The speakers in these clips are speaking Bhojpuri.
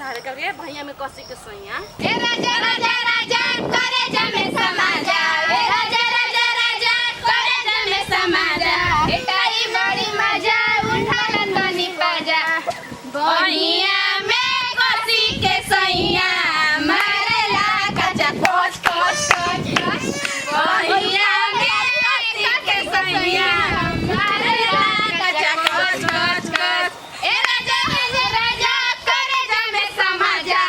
सहारे करिए भैया में कसी के सैया ए राजा राजा राजा करे जमे समाजा ए राजा राजा राजा करे जमे समाजा एटाई बड़ी मजा उठालन तनी पाजा बहिया में कसी के सैया मारेला कचा कोच कोच कोच बहिया में कसी के सैया मारेला कचा कोच कोच कोच ए राजा राजा राजा करे जमे समाजा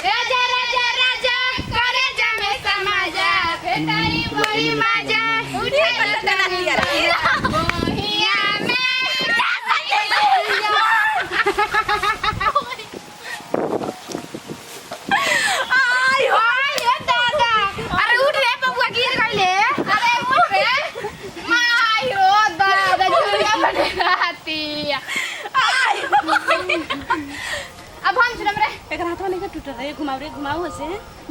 राजा राजा राजा करे जमे समाजा एटाई बड़ी मजा उठालन तनी बहिया में आई हो दादा अरे उठ रे बबुआ गिर गइले अरे उठ रे मां आई हो दादा झुरिया बने रहती आई अब हम सुनम रे एक हाथ वाले का टूट रे घुमाओ से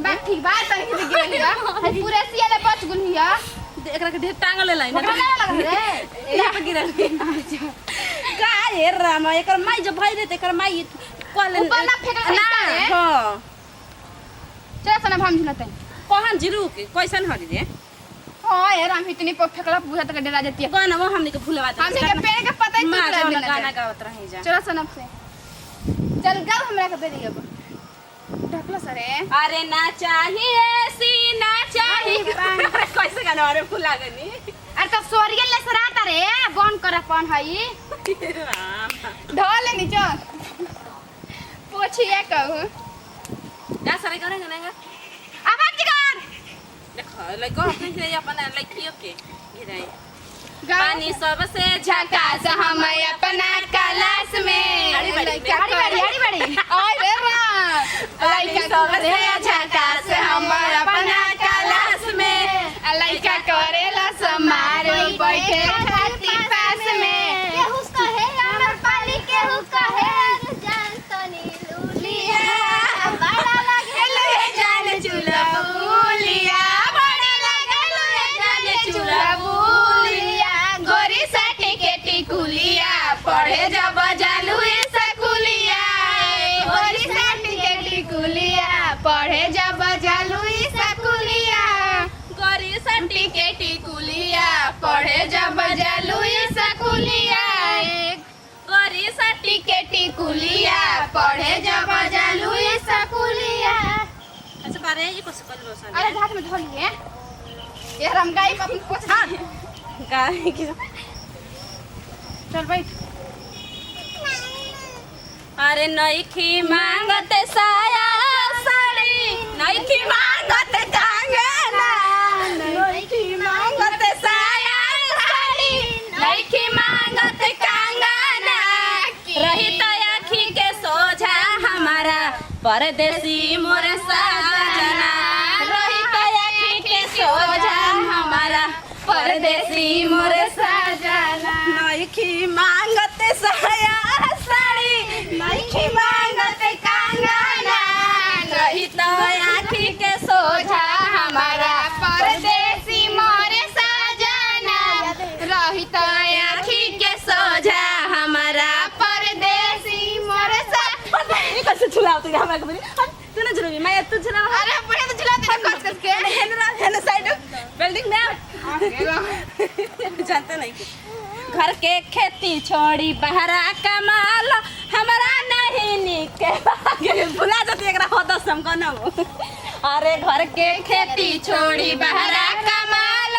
बात ठीक बात तनी के गिर लिया है पूरा सियाले बच गुल हिया एकरा के ढेर टांगल ले लाइन पकड़ लग रे यहाँ पे गिरल का हे राम एकर माई जब भाई रे एकर माई कॉल ऊपर ना फेंकल ना है हां चल सना हम सुनते कहां जिरू के कैसन हरी रे हां यार हम इतनी पर फेंकला पूरा तक डरा जाती है गाना वो हमने के भूलवा दे हमने के पेड़ के पता ही मां नहीं जो गाना गावत रही जा चलो सनम से चल गाओ हमरा के बेरी अब ढकला सरे अरे ना चाहिए सी ना चाहिए कैसे गाना अरे भूला गनी अरे तो सोरियल ले सराता रे बन कर अपन हई राम ढोल नीचे पोछिए कहू जा सरे करेंगे ना आवाज कर देखो लइको अपने से अपन लइकियो के गिराई गाओ पानी सबसे झकास हम अपना क्लास में आड़ी बड़ी ओए रे पानी सबसे झकास हम अपना क्लास में लइका करेला समारो बैठे खाती पास में केहू कहे अमर पाली केहू कहे जान तनी लूलिया बड़ा लगे ले जान चूल्हा बुलिया बड़ा लगे ले जान चूल्हा बुलिया गोरी साटी के टिकुलिया पढ़े जब जालू स्कूलिया गोरी साटी के टिकुलिया पढ़े जब जालू स्कूलिया गोरी साटी के टिकुलिया पढ़े जब जालू स्कूलिया गोरी साटी के टिकुलिया पढ़े जब जालू स्कूलिया अच्छा बारे ये कुछ कर लो सन अरे हाथ में धो लिए यार हम गाय को कुछ गाय की चल बैठ अरे नईखी मांगत साया साड़ी नईखी मांगत कंगना नईखी मांगत साया साड़ी नईखी मांगत कंगना रही त आँखी के सोझा हमारा परदेसी मोर साजना रही त आँखी के सोझा हमारा परदेसी मोर साजना नईखी मांगत साया साड़ी नईखी मांगत कंगना रही त आँखी के सोझा हमारा परदेसी मोरे साजना रही त आँखी के सोझा हमारा परदेसी मोरे ये कैसे झुलाओ तू हमरा के तू ना झुलावी मैं तू झुला अरे बढ़िया तो झुला दे कस कस के है ना साइड बिल्डिंग में जानते नहीं घर के खेती छोड़ी बहरा कमाल हमरा नहीं निके भुला जाती एकरा होता समको ना अरे घर के खेती छोड़ी बहरा कमाल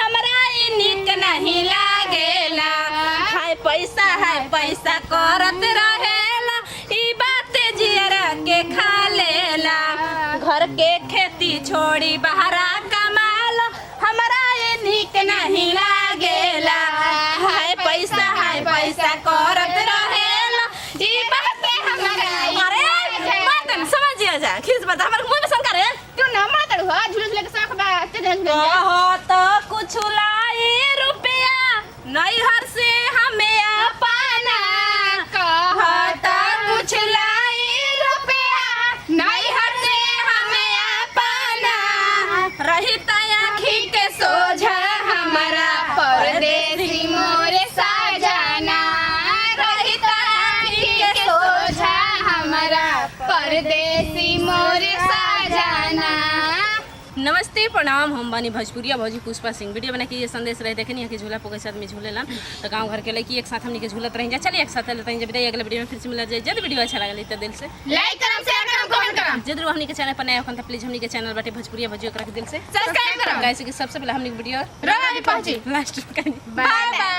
हमरा ई निक नहीं लागेला हाय पैसा करत रहेला ई बात जियरा के खा लेला घर के खेती छोड़ी बहरा कमाल हमरा ई निक नहीं लागेला हाय पैसा करत रहेला ई बात हमरा अरे बात समझिया जा खिस बता हमर मुंह में शंकर है तू ना मातड़ हो झुलस लेके साख बा ते हो तो कुछ लाई रुपया नहीं हर से हमें अपना कहा तो कुछ लाई रुपया नहीं हर से हमें अपना रही त आँखी के सोझा हमारा परदेसी मोरे साजना रही त आँखी के सोझा हमारा परदेसी मोर साजना। नमस्ते प्रणाम, हम बानी भोजपुरिया भौजी पुष्पा सिंह। वीडियो बना के ये संदेश रहे देखे नहीं कि झूला पोके साथ में झूले लन तो गांव घर के लड़की एक साथ हमनी के झूलत रह जा। चलिए एक साथ लेते हैं जब अगले वीडियो में फिर से मिला जाए। जब वीडियो अच्छा लगे तो दिल से लाइक करम, शेयर करम, कमेंट करम। जरूर हमनी के चैनल पर नया हो तो प्लीज हमनी के चैनल बाटे भोजपुरिया भौजी ओकरा के दिल से सब्सक्राइब करम। गाइस कि सबसे पहले हमनी के वीडियो रोज पहुंची लास्ट में बाय बाय।